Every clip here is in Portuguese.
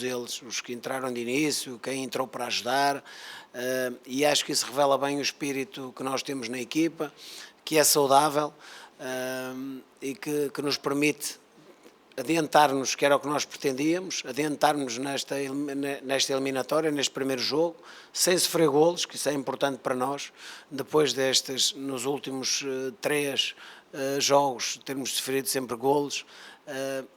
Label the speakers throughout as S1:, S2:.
S1: eles, os que entraram de início, quem entrou para ajudar, e acho que isso revela bem o espírito que nós temos na equipa, que é saudável e que nos permite adiantar-nos, que era o que nós pretendíamos, adiantar-nos nesta eliminatória, neste primeiro jogo, sem sofrer golos, que isso é importante para nós, depois destes, nos últimos 3 jogos, termos sofrido sempre golos.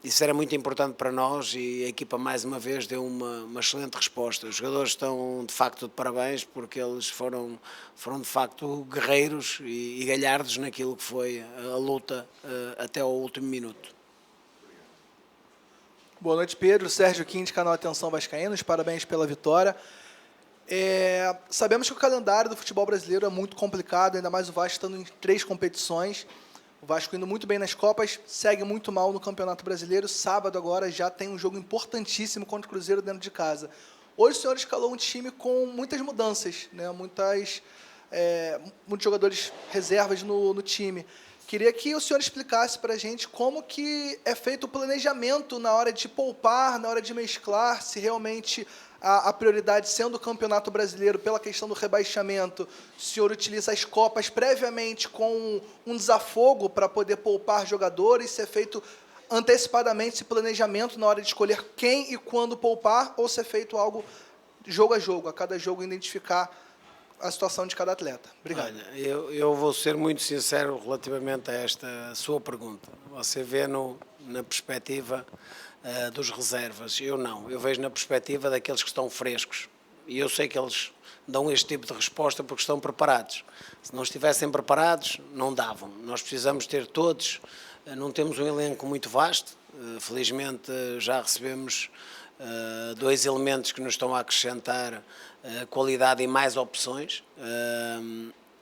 S1: Isso era muito importante para nós e a equipa mais uma vez deu uma excelente resposta. Os jogadores estão de facto de parabéns porque eles foram de facto guerreiros e galhardos naquilo que foi a luta até ao último minuto.
S2: Boa noite, Pedro. Sérgio Quinte, canal Atenção Vascaínos. Parabéns pela vitória. Sabemos que o calendário do futebol brasileiro é muito complicado, ainda mais o Vasco estando em 3 competições. O Vasco indo muito bem nas Copas, segue muito mal no Campeonato Brasileiro. Sábado agora já tem um jogo importantíssimo contra o Cruzeiro dentro de casa. Hoje o senhor escalou um time com muitas mudanças, né? Muitos jogadores reservas no time. Queria que o senhor explicasse para a gente como que é feito o planejamento na hora de poupar, na hora de mesclar, se realmente a prioridade sendo o Campeonato Brasileiro pela questão do rebaixamento, o senhor utiliza as Copas previamente com um desafogo para poder poupar jogadores, se é feito antecipadamente esse planejamento na hora de escolher quem e quando poupar, ou se é feito algo jogo a jogo, a cada jogo identificar a situação de cada atleta. Obrigado.
S1: Olha, eu vou ser muito sincero relativamente a esta sua pergunta. Você vê na perspectiva dos reservas. Eu não. Eu vejo na perspectiva daqueles que estão frescos. E eu sei que eles dão este tipo de resposta porque estão preparados. Se não estivessem preparados, não davam. Nós precisamos ter todos. Não temos um elenco muito vasto. Felizmente já recebemos 2 elementos que nos estão a acrescentar qualidade e mais opções,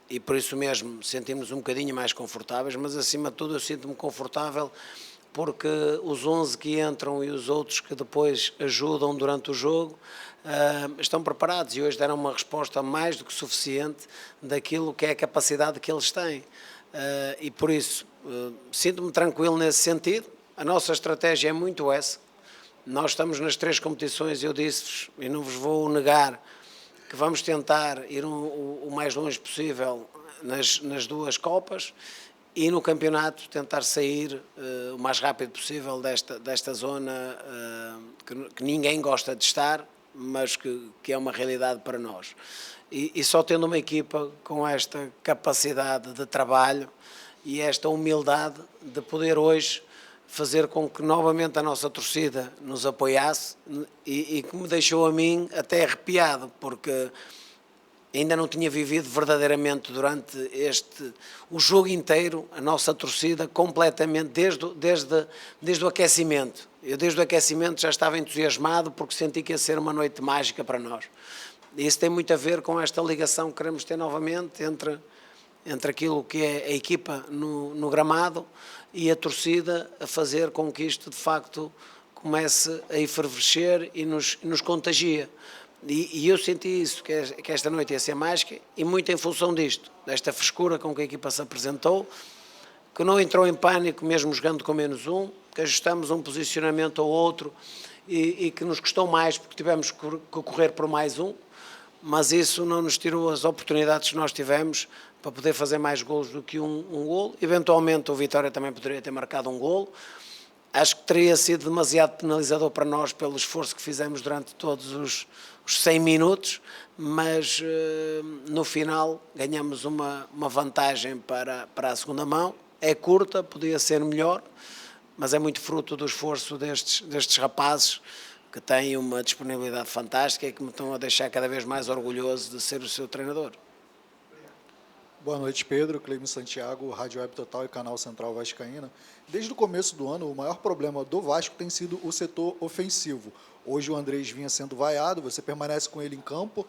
S1: e por isso mesmo sentimos um bocadinho mais confortáveis, mas acima de tudo eu sinto-me confortável porque os 11 que entram e os outros que depois ajudam durante o jogo estão preparados e hoje deram uma resposta mais do que suficiente daquilo que é a capacidade que eles têm, e por isso sinto-me tranquilo nesse sentido. A nossa estratégia é muito essa. Nós estamos nas 3 competições, eu disse-vos, e não vos vou negar, que vamos tentar ir o mais longe possível nas 2 Copas e no campeonato tentar sair o mais rápido possível desta zona que ninguém gosta de estar, mas que é uma realidade para nós. E só tendo uma equipa com esta capacidade de trabalho e esta humildade de poder hoje fazer com que novamente a nossa torcida nos apoiasse e que me deixou a mim até arrepiado, porque ainda não tinha vivido verdadeiramente durante o jogo inteiro a nossa torcida completamente, desde o aquecimento. Eu desde o aquecimento já estava entusiasmado porque senti que ia ser uma noite mágica para nós. E isso tem muito a ver com esta ligação que queremos ter novamente entre aquilo que é a equipa no gramado e a torcida, a fazer com que isto de facto comece a efervescer e nos contagia. E eu senti isso, que esta noite ia ser mágica, e muito em função disto, desta frescura com que a equipa se apresentou, que não entrou em pânico mesmo jogando com -1, que ajustamos um posicionamento ao outro e que nos custou mais porque tivemos que correr por mais um, mas isso não nos tirou as oportunidades que nós tivemos para poder fazer mais golos do que um golo. Eventualmente o Vitória também poderia ter marcado um golo. Acho que teria sido demasiado penalizador para nós pelo esforço que fizemos durante todos os 100 minutos, mas no final ganhamos uma vantagem para a segunda mão. É curta, podia ser melhor, mas é muito fruto do esforço destes rapazes que têm uma disponibilidade fantástica e que me estão a deixar cada vez mais orgulhoso de ser o seu treinador.
S3: Boa noite, Pedro. Cleime Santiago, Rádio Web Total e Canal Central Vascaína. Desde o começo do ano, o maior problema do Vasco tem sido o setor ofensivo. Hoje o Andrés vinha sendo vaiado, você permanece com ele em campo,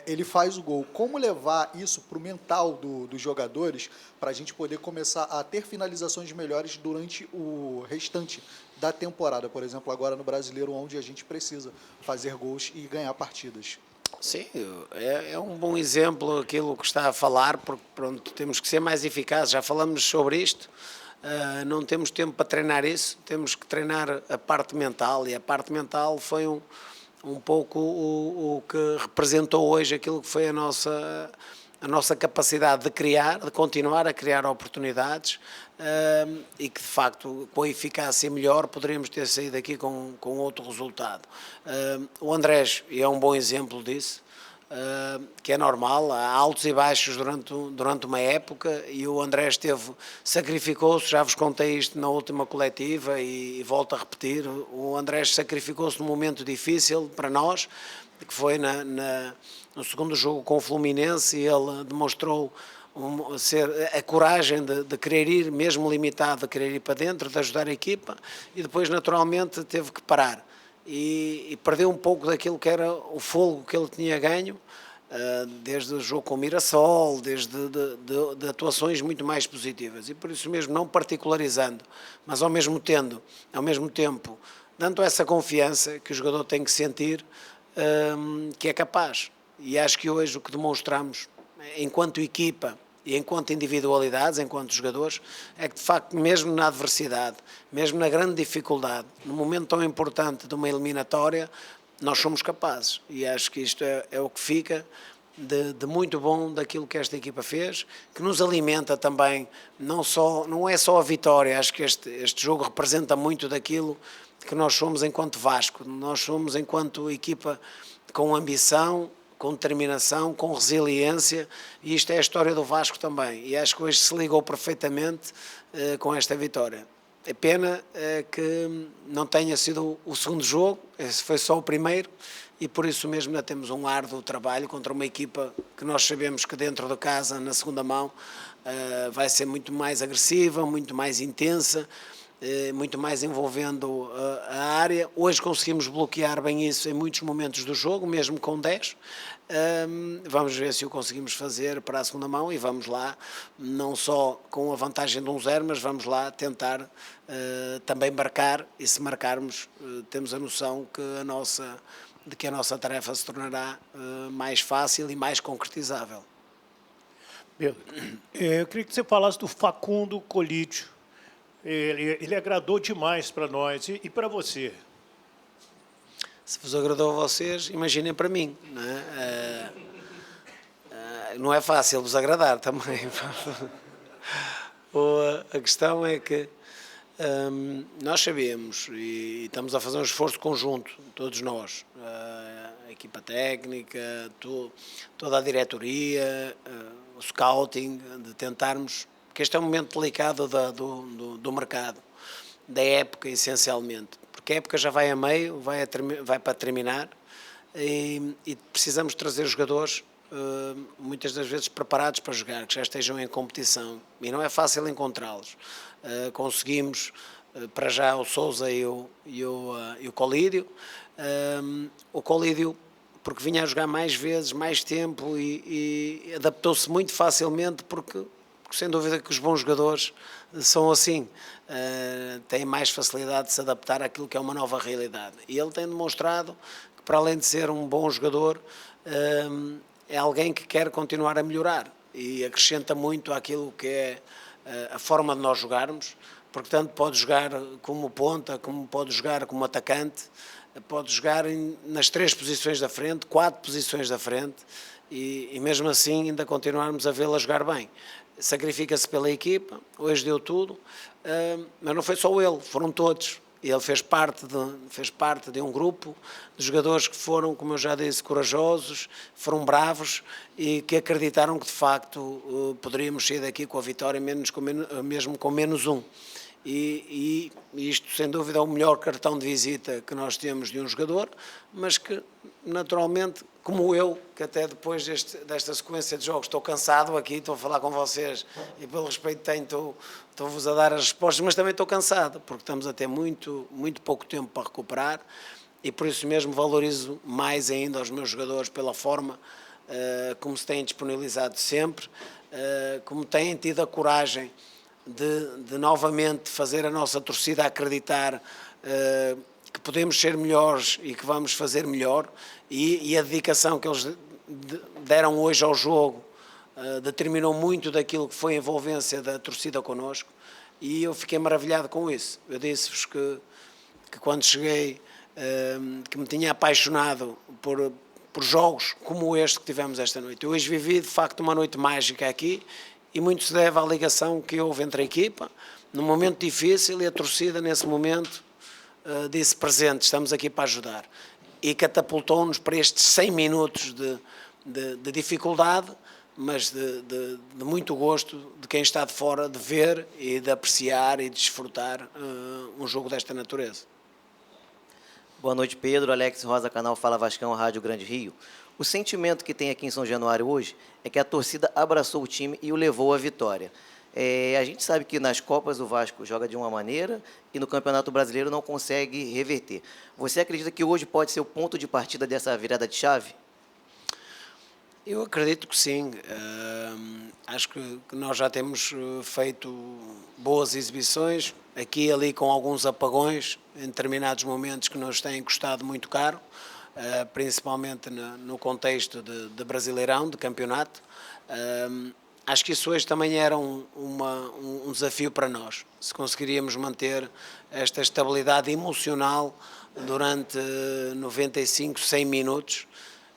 S3: ele faz o gol. Como levar isso para o mental dos jogadores para a gente poder começar a ter finalizações melhores durante o restante da temporada? Por exemplo, agora no Brasileiro, onde a gente precisa fazer gols e ganhar partidas.
S1: Sim, é um bom exemplo aquilo que está a falar, porque pronto, temos que ser mais eficazes, já falamos sobre isto, não temos tempo para treinar isso, temos que treinar a parte mental, e a parte mental foi um pouco o que representou hoje aquilo que foi a nossa capacidade de criar, de continuar a criar oportunidades, e que de facto com a eficácia melhor poderíamos ter saído aqui com outro resultado. O Andrés é um bom exemplo disso, que é normal, há altos e baixos durante uma época, e o Andrés sacrificou-se, já vos contei isto na última coletiva e volto a repetir, o Andrés sacrificou-se num momento difícil para nós, que foi no segundo jogo com o Fluminense, e ele demonstrou a coragem de querer ir, mesmo limitado, de querer ir para dentro, de ajudar a equipa, e depois naturalmente teve que parar e perdeu um pouco daquilo que era o fôlego que ele tinha ganho, desde o jogo com o Mirassol, desde de atuações muito mais positivas, e por isso mesmo, não particularizando, mas ao mesmo tempo dando essa confiança que o jogador tem que sentir, que é capaz. E acho que hoje o que demonstramos, enquanto equipa e enquanto individualidades, enquanto jogadores, é que de facto, mesmo na adversidade, mesmo na grande dificuldade, num momento tão importante de uma eliminatória, nós somos capazes. E acho que isto é o que fica de muito bom daquilo que esta equipa fez, que nos alimenta também, não é só a vitória, acho que este jogo representa muito daquilo que nós somos enquanto Vasco, nós somos enquanto equipa com ambição, com determinação, com resiliência, e isto é a história do Vasco também, e acho que hoje se ligou perfeitamente com esta vitória. É pena que não tenha sido o segundo jogo, esse foi só o primeiro, e por isso mesmo ainda temos um árduo trabalho contra uma equipa que nós sabemos que dentro de casa, na segunda mão, vai ser muito mais agressiva, muito mais intensa, muito mais envolvendo a área. Hoje conseguimos bloquear bem isso em muitos momentos do jogo, mesmo com 10. Vamos ver se o conseguimos fazer para a segunda mão, e vamos lá, não só com a vantagem de 1-0, mas vamos lá tentar também marcar, e se marcarmos temos a noção de que a nossa tarefa se tornará mais fácil e mais concretizável.
S4: Pedro, eu queria que você falasse do Facundo Colídio. Ele agradou demais para nós e para você.
S1: Se vos agradou a vocês, imaginem para mim. Não é, não é fácil vos agradar também. A questão é que nós sabemos, e estamos a fazer um esforço conjunto, todos nós, a equipa técnica, toda a diretoria, o scouting, de tentarmos, porque este é um momento delicado do mercado, da época essencialmente, porque a época já vai a meio, vai para terminar, e precisamos trazer jogadores muitas das vezes preparados para jogar, que já estejam em competição, e não é fácil encontrá-los. Conseguimos para já o Sousa e o Colídio. O Colídio, porque vinha a jogar mais vezes, mais tempo, e adaptou-se muito facilmente, porque sem dúvida que os bons jogadores são assim, têm mais facilidade de se adaptar àquilo que é uma nova realidade. E ele tem demonstrado que, para além de ser um bom jogador, é alguém que quer continuar a melhorar, e acrescenta muito àquilo que é a forma de nós jogarmos, porque tanto pode jogar como ponta, como pode jogar como atacante, pode jogar nas 3 posições da frente, 4 posições da frente, e mesmo assim ainda continuarmos a vê-lo a jogar bem. Sacrifica-se pela equipa, hoje deu tudo, mas não foi só ele, foram todos. Ele fez parte de um grupo de jogadores que foram, como eu já disse, corajosos, foram bravos, e que acreditaram que de facto poderíamos sair daqui com a vitória, mesmo com menos 1. E isto, sem dúvida, é o melhor cartão de visita que nós temos de um jogador, mas que, naturalmente, como eu, que até depois desta sequência de jogos estou cansado aqui, estou a falar com vocês, e pelo respeito que tenho, estou-vos a dar as respostas, mas também estou cansado, porque estamos a ter muito pouco tempo para recuperar, e por isso mesmo valorizo mais ainda os meus jogadores pela forma como se têm disponibilizado sempre, como têm tido a coragem de novamente fazer a nossa torcida acreditar que podemos ser melhores e que vamos fazer melhor, e a dedicação que eles deram hoje ao jogo determinou muito daquilo que foi a envolvência da torcida connosco, e eu fiquei maravilhado com isso. Eu disse-vos que quando cheguei que me tinha apaixonado por jogos como este que tivemos esta noite. Eu hoje vivi, de facto, uma noite mágica aqui e muito se deve à ligação que houve entre a equipa, num momento difícil, e a torcida, nesse momento, disse presente, estamos aqui para ajudar. E catapultou-nos para estes 100 minutos de dificuldade, mas de muito gosto de quem está de fora de ver e de apreciar e de desfrutar um jogo desta natureza.
S5: Boa noite, Pedro. Alex Rosa, canal Fala Vascão, Rádio Grande Rio. O sentimento que tem aqui em São Januário hoje é que a torcida abraçou o time e o levou à vitória. A gente sabe que nas Copas o Vasco joga de uma maneira e no Campeonato Brasileiro não consegue reverter. Você acredita que hoje pode ser o ponto de partida dessa virada de chave?
S1: Eu acredito que sim. Acho que nós já temos feito boas exibições, aqui e ali com alguns apagões, em determinados momentos que nos têm custado muito caro, principalmente no contexto de Brasileirão, de campeonato. Acho que isso hoje também era um desafio para nós, se conseguiríamos manter esta estabilidade emocional durante 95, 100 minutos,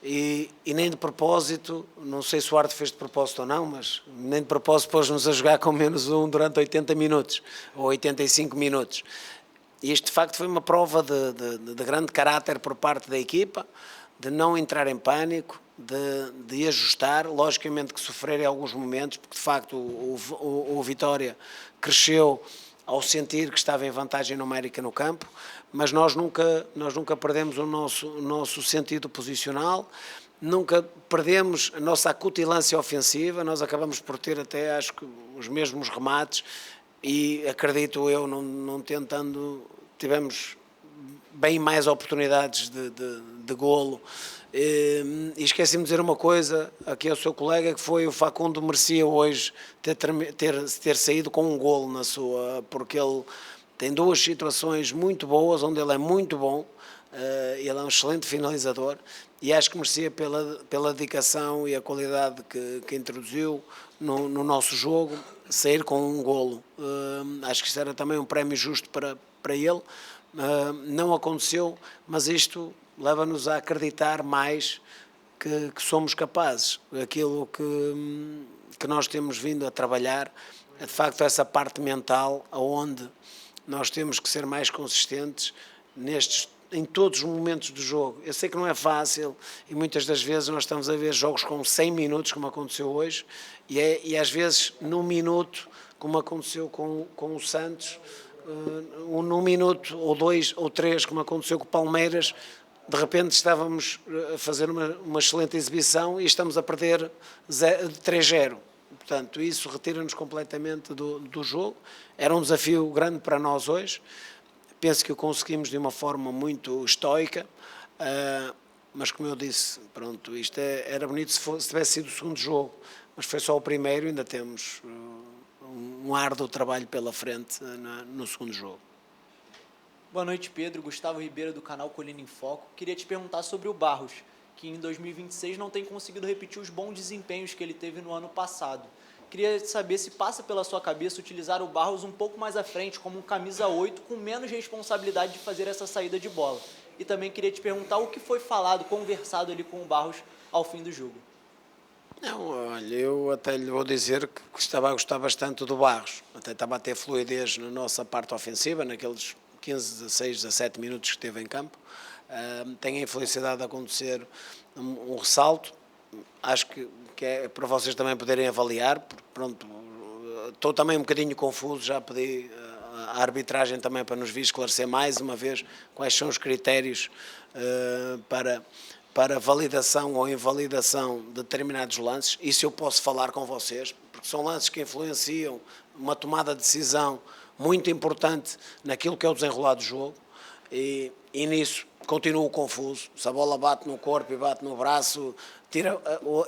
S1: e nem de propósito, não sei se o Arte fez de propósito ou não, mas nem de propósito pôs-nos a jogar com -1 durante 80 minutos, ou 85 minutos. E isto de facto foi uma prova de grande caráter por parte da equipa, de não entrar em pânico, de ajustar, logicamente que sofrer em alguns momentos, porque de facto o Vitória cresceu ao sentir que estava em vantagem numérica no campo, mas nós nunca perdemos o nosso sentido posicional, nunca perdemos a nossa acutilância ofensiva, nós acabamos por ter até, acho que, os mesmos remates, e acredito eu, não tentando, tivemos bem mais oportunidades de golo. E esqueci-me de dizer uma coisa aqui ao seu colega, que foi: o Facundo merecia hoje ter saído com um golo na sua, porque ele tem duas situações muito boas, onde ele é muito bom, ele é um excelente finalizador, e acho que merecia pela dedicação e a qualidade que introduziu no nosso jogo, sair com um golo. Acho que isso era também um prémio justo para ele. Não aconteceu, mas isto leva-nos a acreditar mais que somos capazes. Aquilo que nós temos vindo a trabalhar é de facto essa parte mental, onde nós temos que ser mais consistentes em todos os momentos do jogo. Eu sei que não é fácil, e muitas das vezes nós estamos a ver jogos com 100 minutos, como aconteceu hoje, e às vezes num minuto, como aconteceu com o Santos, num minuto, ou 2 ou 3, como aconteceu com o Palmeiras, de repente estávamos a fazer uma excelente exibição e estamos a perder 3-0. Portanto, isso retira-nos completamente do jogo. Era um desafio grande para nós hoje. Penso que o conseguimos de uma forma muito estoica, mas como eu disse, pronto, isto era bonito se tivesse sido o segundo jogo, mas foi só o primeiro, ainda temos um árduo trabalho pela frente no segundo jogo.
S6: Boa noite, Pedro. Gustavo Ribeiro, do canal Colina em Foco. Queria te perguntar sobre o Barros, que em 2026 não tem conseguido repetir os bons desempenhos que ele teve no ano passado. Queria saber se passa pela sua cabeça utilizar o Barros um pouco mais à frente, como um camisa 8, com menos responsabilidade de fazer essa saída de bola. E também queria te perguntar o que foi falado, conversado ali com o Barros ao fim do jogo.
S1: Não, olha, eu até lhe vou dizer que estava a gostar bastante do Barros. Até estava a ter fluidez na nossa parte ofensiva, naqueles 15, 16, 17 minutos que esteve em campo. Tenho a infelicidade de acontecer um ressalto. Acho que é para vocês também poderem avaliar, porque pronto, estou também um bocadinho confuso, já pedi à arbitragem também para nos vir esclarecer mais uma vez quais são os critérios para validação ou invalidação de determinados lances. Isso eu posso falar com vocês, porque são lances que influenciam uma tomada de decisão muito importante naquilo que é o desenrolar do jogo, e nisso continuo confuso. Se a bola bate no corpo e bate no braço,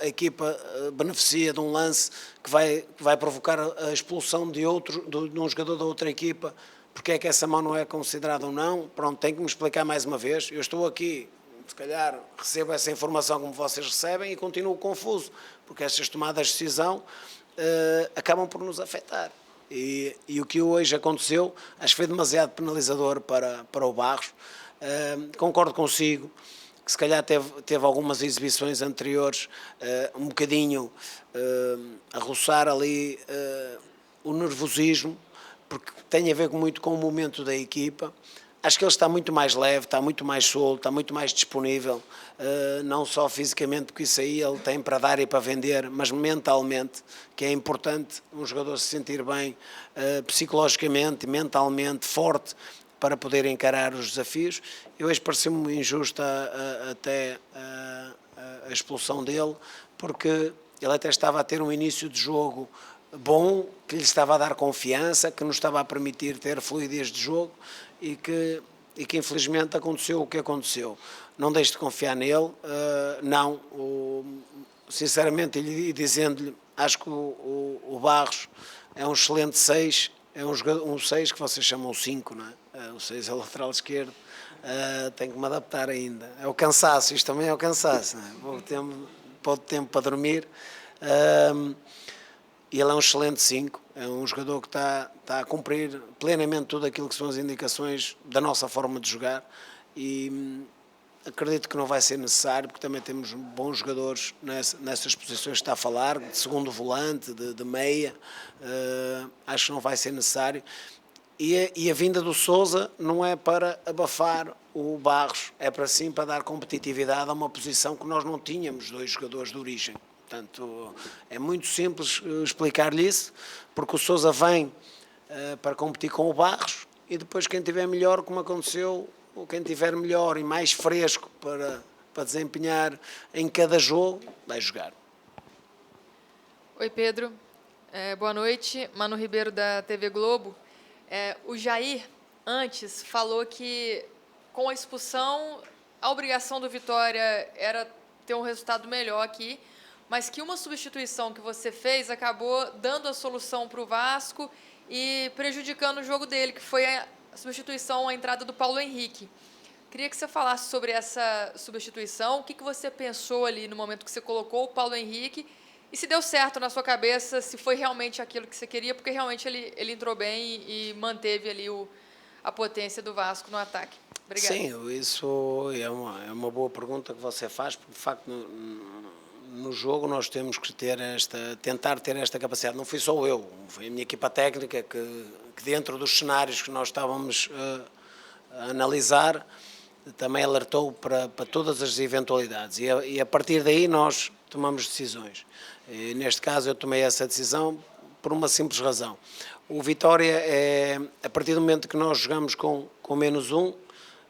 S1: a equipa beneficia de um lance que vai provocar a expulsão de um jogador da outra equipa, porque é que essa mão não é considerada ou não? Pronto, tem que me explicar mais uma vez. Eu estou aqui, se calhar recebo essa informação como vocês recebem, e continuo confuso, porque estas tomadas de decisão acabam por nos afetar. E o que hoje aconteceu, acho que foi demasiado penalizador para o Barros. Concordo consigo que se calhar teve algumas exibições anteriores um bocadinho a roçar ali o nervosismo, porque tem a ver muito com o momento da equipa. Acho que ele está muito mais leve, está muito mais solto, está muito mais disponível, não só fisicamente, porque isso aí ele tem para dar e para vender, mas mentalmente, que é importante um jogador se sentir bem psicologicamente, mentalmente, forte, para poder encarar os desafios. E hoje pareceu-me injusta até a expulsão dele, porque ele até estava a ter um início de jogo bom, que lhe estava a dar confiança, que nos estava a permitir ter fluidez de jogo e que infelizmente aconteceu o que aconteceu. Não deixe de confiar nele, não, sinceramente, e dizendo-lhe, acho que o Barros é um excelente 6, é um 6 que vocês chamam 5, não é? O 6 é o lateral esquerdo, tenho que me adaptar ainda. É o cansaço, isto também é o cansaço, não é? Pouco tempo para dormir. E ele é um excelente 5, é um jogador que está a cumprir plenamente tudo aquilo que são as indicações da nossa forma de jogar e acredito que não vai ser necessário, porque também temos bons jogadores nessas posições que está a falar, de segundo volante, de meia, acho que não vai ser necessário. E a vinda do Sousa não é para abafar o Barros, é para sim para dar competitividade a uma posição que nós não tínhamos 2 jogadores de origem. Portanto, é muito simples explicar-lhe isso, porque o Sousa vem para competir com o Barros e depois quem tiver melhor, como aconteceu, ou quem tiver melhor e mais fresco para desempenhar em cada jogo, vai jogar.
S7: Oi, Pedro. Boa noite. Manu Ribeiro, da TV Globo. O Jair, antes, falou que com a expulsão, a obrigação do Vitória era ter um resultado melhor aqui, mas que uma substituição que você fez acabou dando a solução para o Vasco e prejudicando o jogo dele, que foi a substituição, a entrada do Paulo Henrique. Queria que você falasse sobre essa substituição, o que você pensou ali no momento que você colocou o Paulo Henrique e se deu certo na sua cabeça, se foi realmente aquilo que você queria, porque realmente ele entrou bem e manteve ali a potência do Vasco no ataque. Obrigada.
S1: Sim, isso é uma boa pergunta que você faz, porque de facto no jogo nós temos que tentar ter esta capacidade. Não fui só eu, foi a minha equipa técnica que dentro dos cenários que nós estávamos a analisar, também alertou para todas as eventualidades e a partir daí nós tomamos decisões. E neste caso eu tomei essa decisão por uma simples razão. O Vitória, a partir do momento que nós jogamos com -1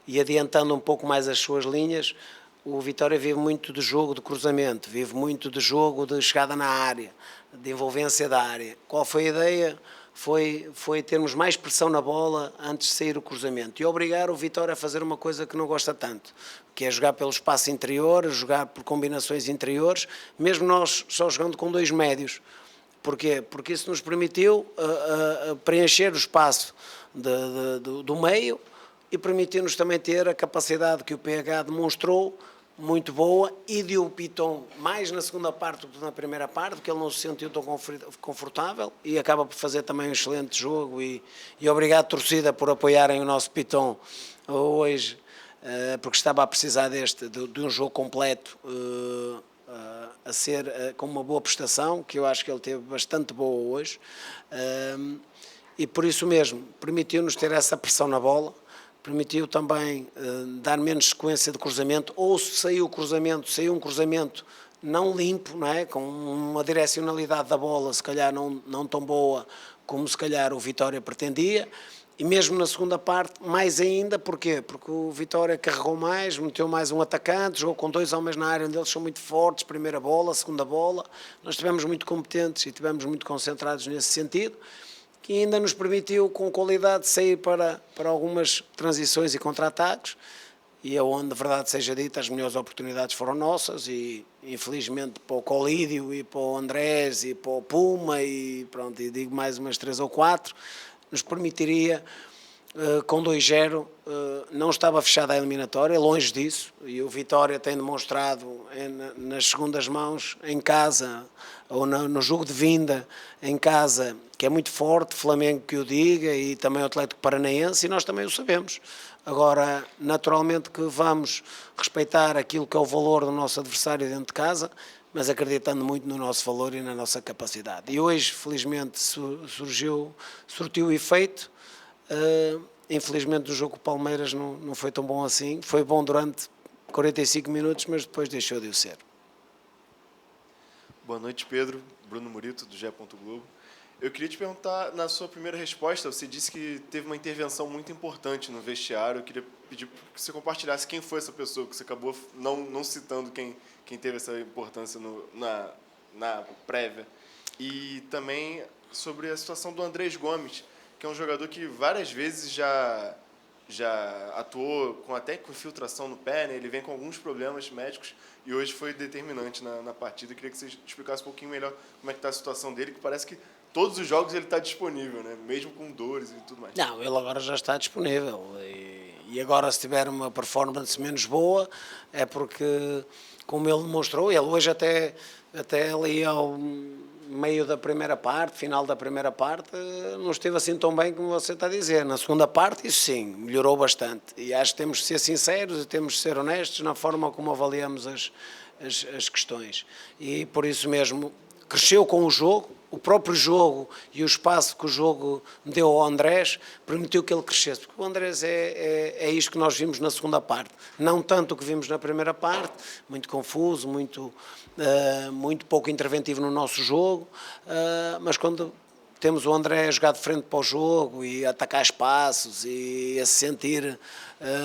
S1: e adiantando um pouco mais as suas linhas, o Vitória vive muito de jogo de cruzamento, vive muito de jogo de chegada na área, de envolvência da área. Qual foi a ideia? Foi termos mais pressão na bola antes de sair o cruzamento e obrigar o Vitória a fazer uma coisa que não gosta tanto, que é jogar pelo espaço interior, jogar por combinações interiores, mesmo nós só jogando com 2 médios. Porquê? Porque isso nos permitiu preencher o espaço do meio e permitiu-nos também ter a capacidade que o PH demonstrou, muito boa, e de o Piton mais na segunda parte do que na primeira parte, porque ele não se sentiu tão confortável e acaba por fazer também um excelente jogo e obrigado torcida por apoiarem o nosso Piton hoje, porque estava a precisar de um jogo completo, a ser com uma boa prestação, que eu acho que ele teve bastante boa hoje, e por isso mesmo permitiu-nos ter essa pressão na bola, permitiu também dar menos sequência de cruzamento, ou se saiu um cruzamento não limpo, não é? Com uma direcionalidade da bola se calhar não tão boa como se calhar o Vitória pretendia, e mesmo na segunda parte mais ainda, porquê? Porque o Vitória carregou mais, meteu mais um atacante, jogou com 2 homens na área onde eles são muito fortes, primeira bola, segunda bola, nós estivemos muito competentes e estivemos muito concentrados nesse sentido, que ainda nos permitiu com qualidade sair para algumas transições e contra-ataques, e aonde, verdade seja dita, as melhores oportunidades foram nossas e infelizmente para o Colídio e para o Andrés e para o Puma e pronto, e digo mais umas 3 ou 4, nos permitiria com 2-0, não estava fechada a eliminatória, longe disso, e o Vitória tem demonstrado nas segundas mãos, em casa, ou no jogo de vinda, em casa, que é muito forte, Flamengo que o diga, e também o Atlético Paranaense, e nós também o sabemos. Agora, naturalmente que vamos respeitar aquilo que é o valor do nosso adversário dentro de casa, mas acreditando muito no nosso valor e na nossa capacidade. E hoje, felizmente, surtiu efeito. Infelizmente o jogo com o Palmeiras não foi tão bom assim. Foi bom durante 45 minutos, mas depois deixou de o ser.
S8: Boa noite, Pedro. Bruno Murito, do GE. Globo. Eu queria te perguntar, na sua primeira resposta, você disse que teve uma intervenção muito importante no vestiário. Eu queria pedir que você compartilhasse quem foi essa pessoa, que você acabou não citando quem teve essa importância na prévia. E também sobre a situação do Andrés Gomes, que é um jogador que várias vezes já atuou até com infiltração no pé, né? Ele vem com alguns problemas médicos e hoje foi determinante na partida. Eu queria que você explicasse um pouquinho melhor como é que está a situação dele, que parece que todos os jogos ele está disponível, né? Mesmo com dores e tudo mais.
S1: Não, ele agora já está disponível. E agora, se tiver uma performance menos boa, é porque, como ele demonstrou, ele hoje até ali ao meio da primeira parte, final da primeira parte, não esteve assim tão bem como você está a dizer. Na segunda parte, isso sim, melhorou bastante. E acho que temos de ser sinceros e temos de ser honestos na forma como avaliamos as questões. E por isso mesmo, cresceu com o jogo, o próprio jogo e o espaço que o jogo deu ao Andrés permitiu que ele crescesse, porque o Andrés é isto que nós vimos na segunda parte, não tanto o que vimos na primeira parte, muito confuso, muito pouco interventivo no nosso jogo, mas quando temos o André a jogar de frente para o jogo e a atacar espaços e a se sentir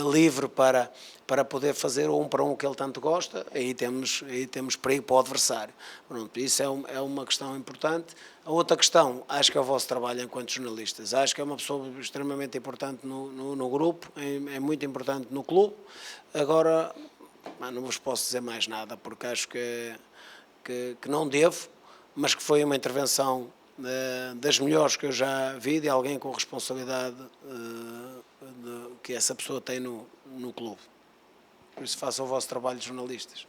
S1: livre para poder fazer o 1 para 1 que ele tanto gosta, aí temos perigo para o adversário. Pronto, isso é uma questão importante. A outra questão, acho que é o vosso trabalho enquanto jornalistas. Acho que é uma pessoa extremamente importante no grupo, é muito importante no clube. Agora, não vos posso dizer mais nada, porque acho que não devo, mas que foi uma intervenção das melhores que eu já vi, de alguém com responsabilidade que essa pessoa tem no clube. Por isso façam o vosso trabalho de jornalistas.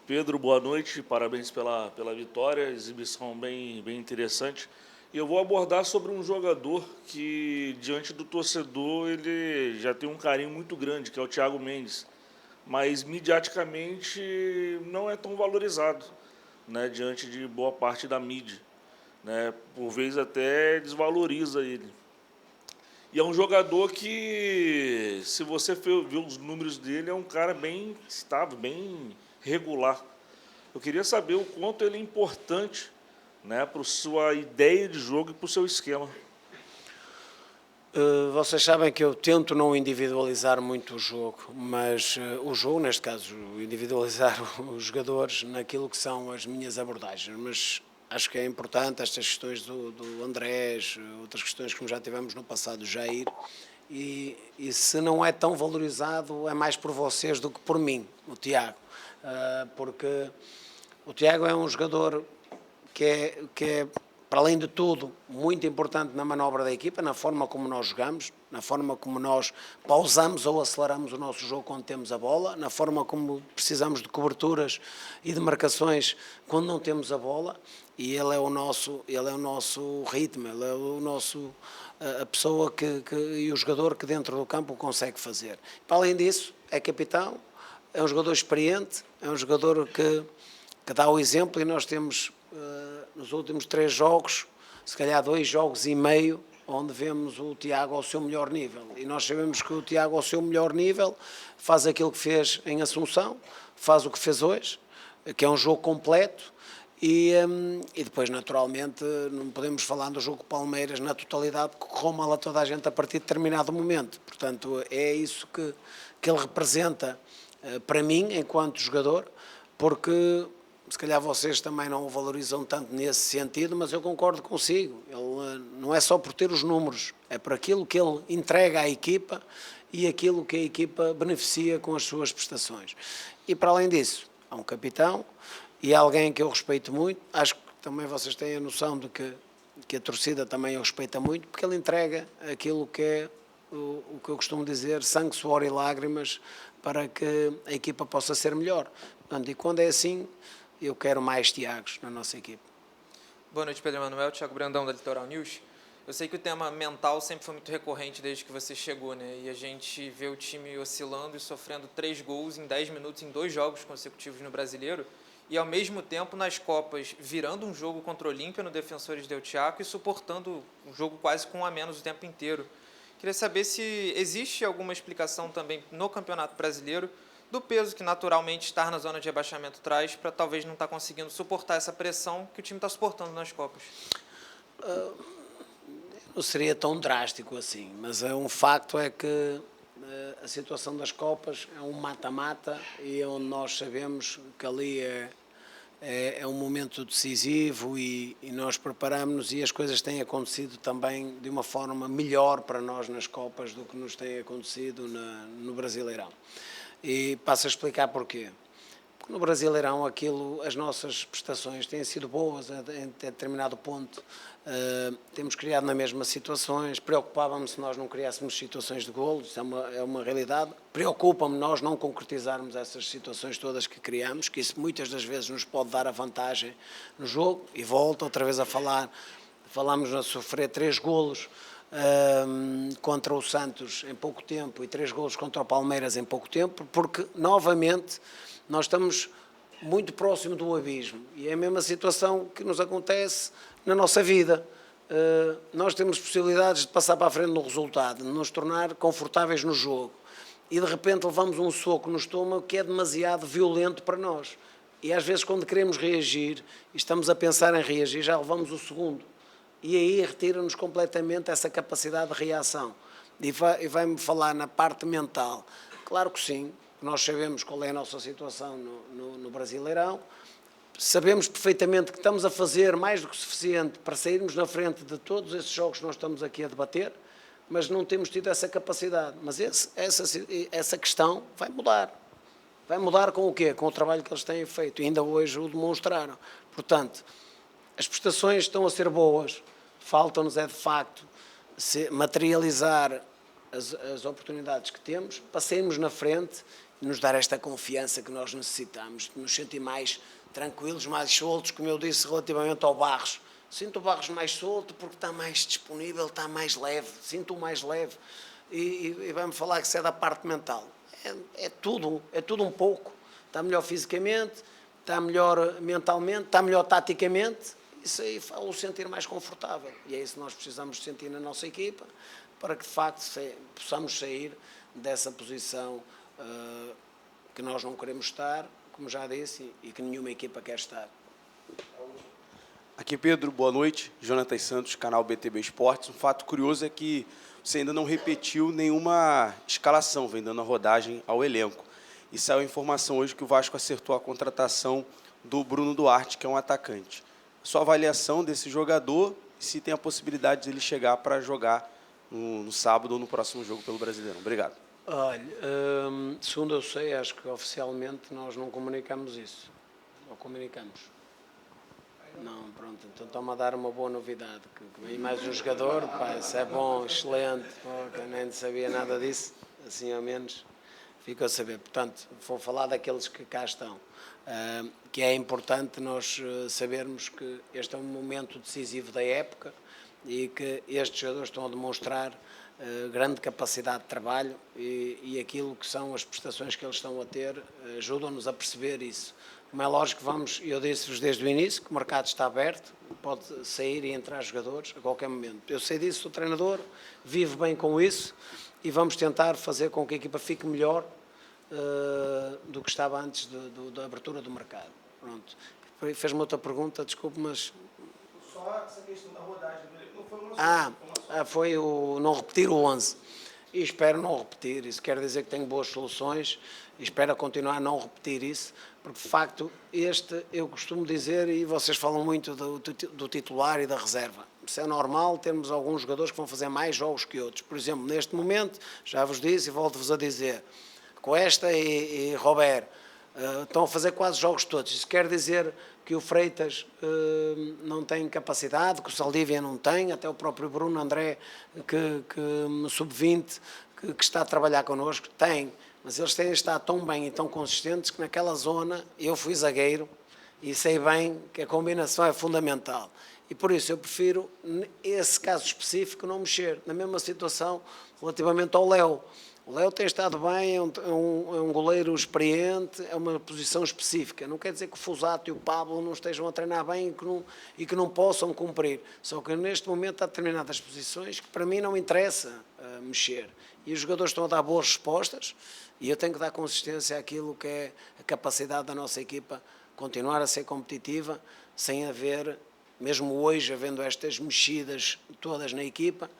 S9: Pedro, boa noite, parabéns pela vitória, exibição bem interessante. E eu vou abordar sobre um jogador que, diante do torcedor, ele já tem um carinho muito grande, que é o Thiago Mendes, mas midiaticamente não é tão valorizado, né, diante de boa parte da mídia, né, por vezes até desvaloriza ele. E é um jogador que, se você ver os números dele, é um cara bem estável, bem regular. Eu queria saber o quanto ele é importante, né, para a sua ideia de jogo e para o seu esquema.
S1: Vocês sabem que eu tento não individualizar muito o jogo, mas o jogo, neste caso, individualizar os jogadores naquilo que são as minhas abordagens, mas acho que é importante estas questões do Andrés, outras questões como já tivemos no passado, do Jair, e se não é tão valorizado é mais por vocês do que por mim, o Tiago, porque o Tiago é um jogador que é, para além de tudo, muito importante na manobra da equipa, na forma como nós jogamos, na forma como nós pausamos ou aceleramos o nosso jogo quando temos a bola, na forma como precisamos de coberturas e de marcações quando não temos a bola, e ele é o nosso ritmo, ele é a pessoa e o jogador que dentro do campo consegue fazer. Para além disso, é capitão, é um jogador experiente, é um jogador que dá o exemplo, e nós temos nos últimos 3 jogos, se calhar 2 jogos e meio, onde vemos o Tiago ao seu melhor nível. E nós sabemos que o Tiago ao seu melhor nível faz aquilo que fez em Assunção, faz o que fez hoje, que é um jogo completo, e depois, naturalmente, não podemos falar do jogo Palmeiras na totalidade, porque correu mal a toda a gente a partir de determinado momento. Portanto, é isso que ele representa para mim, enquanto jogador, porque se calhar vocês também não o valorizam tanto nesse sentido, mas eu concordo consigo. Ele não é só por ter os números, é por aquilo que ele entrega à equipa e aquilo que a equipa beneficia com as suas prestações. E para além disso, há um capitão e há alguém que eu respeito muito. Acho que também vocês têm a noção de que que a torcida também o respeita muito, porque ele entrega aquilo que é o que eu costumo dizer, sangue, suor e lágrimas, para que a equipa possa ser melhor. Portanto, e quando é assim, eu quero mais Tiagos na nossa equipe.
S10: Boa noite, Pedro Emanuel. Thiago Brandão, da Litoral News. Eu sei que o tema mental sempre foi muito recorrente desde que você chegou, né? E a gente vê o time oscilando e sofrendo 3 gols em 10 minutos em 2 jogos consecutivos no Brasileiro. E, ao mesmo tempo, nas Copas, virando um jogo contra o Olímpia no Defensores del Chaco e suportando um jogo quase com 1 a menos o tempo inteiro. Queria saber se existe alguma explicação também no Campeonato Brasileiro do peso que naturalmente estar na zona de rebaixamento traz para talvez não estar conseguindo suportar essa pressão que o time está suportando nas Copas.
S1: Não seria tão drástico assim, mas um facto é que a situação das Copas é um mata-mata e onde nós sabemos que ali é um momento decisivo e nós preparamos-nos e as coisas têm acontecido também de uma forma melhor para nós nas Copas do que nos tem acontecido no Brasileirão. E passo a explicar porquê. Porque no Brasileirão as nossas prestações têm sido boas a determinado ponto. Temos criado nas mesmas situações, preocupava-me se nós não criássemos situações de golo, isso é uma realidade. Preocupa-me nós não concretizarmos essas situações todas que criamos, que isso muitas das vezes nos pode dar a vantagem no jogo. E volto outra vez a falámos a sofrer 3 golos contra o Santos em pouco tempo e 3 golos contra o Palmeiras em pouco tempo, porque novamente nós estamos muito próximo do abismo e é a mesma situação que nos acontece na nossa vida. Nós temos possibilidades de passar para a frente no resultado, de nos tornar confortáveis no jogo e de repente levamos um soco no estômago que é demasiado violento para nós. E às vezes quando queremos reagir e estamos a pensar em reagir já levamos o segundo e aí retira-nos completamente essa capacidade de reação. E vai-me falar na parte mental. Claro que sim, nós sabemos qual é a nossa situação no Brasileirão, sabemos perfeitamente que estamos a fazer mais do que suficiente para sairmos na frente de todos esses jogos que nós estamos aqui a debater, mas não temos tido essa capacidade. Mas essa questão vai mudar. Vai mudar com o quê? Com o trabalho que eles têm feito. E ainda hoje o demonstraram. Portanto, as prestações estão a ser boas, falta-nos de facto materializar as oportunidades que temos para sairmos na frente e nos dar esta confiança que nós necessitamos, de nos sentir mais tranquilos, mais soltos, como eu disse relativamente ao Barros. Sinto o Barros mais solto porque está mais disponível, está mais leve, sinto-o mais leve e vai-me falar que isso é da parte mental. É tudo um pouco. Está melhor fisicamente, está melhor mentalmente, está melhor taticamente, isso aí faz-o sentir mais confortável. E é isso que nós precisamos sentir na nossa equipa, para que de facto possamos sair dessa posição que nós não queremos estar, como já disse, e que nenhuma equipa quer estar.
S11: Aqui Pedro, boa noite, Jonathan Santos, canal BTB Esportes. Um fato curioso é que você ainda não repetiu nenhuma escalação, vem dando a rodagem ao elenco. E saiu a informação hoje que o Vasco acertou a contratação do Bruno Duarte, que é um atacante. Sua avaliação desse jogador e se tem a possibilidade de ele chegar para jogar no sábado ou no próximo jogo pelo Brasileirão. Obrigado.
S1: Olha, segundo eu sei, acho que oficialmente nós não comunicamos isso. Não comunicamos. Não, pronto, então estão-me a dar uma boa novidade. Que vem mais um jogador, pá, isso é bom, excelente, pô, eu nem sabia nada disso, assim ao menos fico a saber. Portanto, vou falar daqueles que cá estão. Que é importante nós sabermos que este é um momento decisivo da época e que estes jogadores estão a demonstrar grande capacidade de trabalho e aquilo que são as prestações que eles estão a ter ajudam-nos a perceber isso. Como é lógico, eu disse-vos desde o início que o mercado está aberto, pode sair e entrar jogadores a qualquer momento. Eu sei disso, sou treinador, vivo bem com isso e vamos tentar fazer com que a equipa fique melhor do que estava antes da abertura do mercado. Pronto. Fez-me outra pergunta, desculpe, mas...
S11: Só essa questão da rodagem, não foi uma
S1: foi o não repetir o 11. E espero não repetir, isso quer dizer que tenho boas soluções e espero continuar a não repetir isso, porque de facto eu costumo dizer, e vocês falam muito do titular e da reserva, isso é normal, termos alguns jogadores que vão fazer mais jogos que outros. Por exemplo, neste momento, já vos disse e volto-vos a dizer, Cuesta e Robert Estão a fazer quase jogos todos. Isso quer dizer que o Freitas não tem capacidade, que o Saldívia não tem, até o próprio Bruno André, que sub-20, que está a trabalhar connosco, tem. Mas eles têm estado tão bem e tão consistentes que naquela zona, eu fui zagueiro e sei bem que a combinação é fundamental. E por isso eu prefiro, esse caso específico, não mexer. Na mesma situação relativamente ao Léo. O Léo tem estado bem, é um goleiro experiente, é uma posição específica. Não quer dizer que o Fusato e o Pablo não estejam a treinar bem e que não possam cumprir. Só que neste momento há determinadas posições que para mim não interessa mexer. E os jogadores estão a dar boas respostas e eu tenho que dar consistência àquilo que é a capacidade da nossa equipa continuar a ser competitiva, sem haver, mesmo hoje, havendo estas mexidas todas na equipa.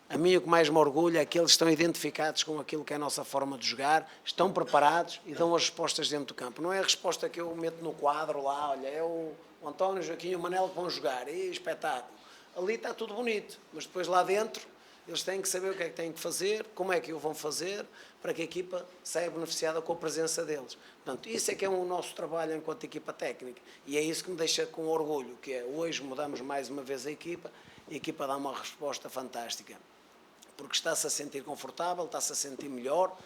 S1: A mim o que mais me orgulha é que eles estão identificados com aquilo que é a nossa forma de jogar, estão preparados e dão as respostas dentro do campo. Não é a resposta que eu meto no quadro lá, olha, é o António, o Joaquim e o Manel que vão jogar, e espetáculo. Ali está tudo bonito, mas depois lá dentro eles têm que saber o que é que têm que fazer, como é que o vão fazer, para que a equipa saia beneficiada com a presença deles. Portanto, isso é que é o nosso trabalho enquanto equipa técnica e é isso que me deixa com orgulho, que é hoje mudamos mais uma vez a equipa e a equipa dá uma resposta fantástica. Porque está-se a sentir confortável, está-se a sentir melhor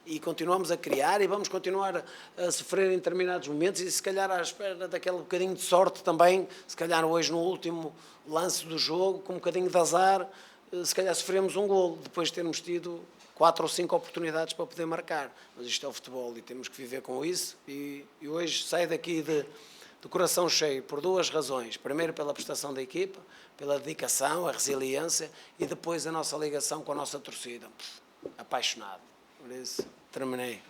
S1: e continuamos a criar e vamos continuar a sofrer em determinados momentos e se calhar à espera daquele bocadinho de sorte também, se calhar hoje no último lance do jogo, com um bocadinho de azar, se calhar sofremos um golo, depois de termos tido 4 ou 5 oportunidades para poder marcar. Mas isto é o futebol e temos que viver com isso e hoje saio daqui de coração cheio por 2 razões. Primeiro pela prestação da equipa, pela dedicação, a resiliência e depois a nossa ligação com a nossa torcida. Apaixonado. Por isso, terminei.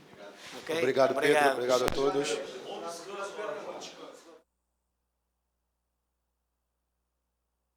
S1: Okay?
S3: Obrigado, Pedro. Obrigado a todos.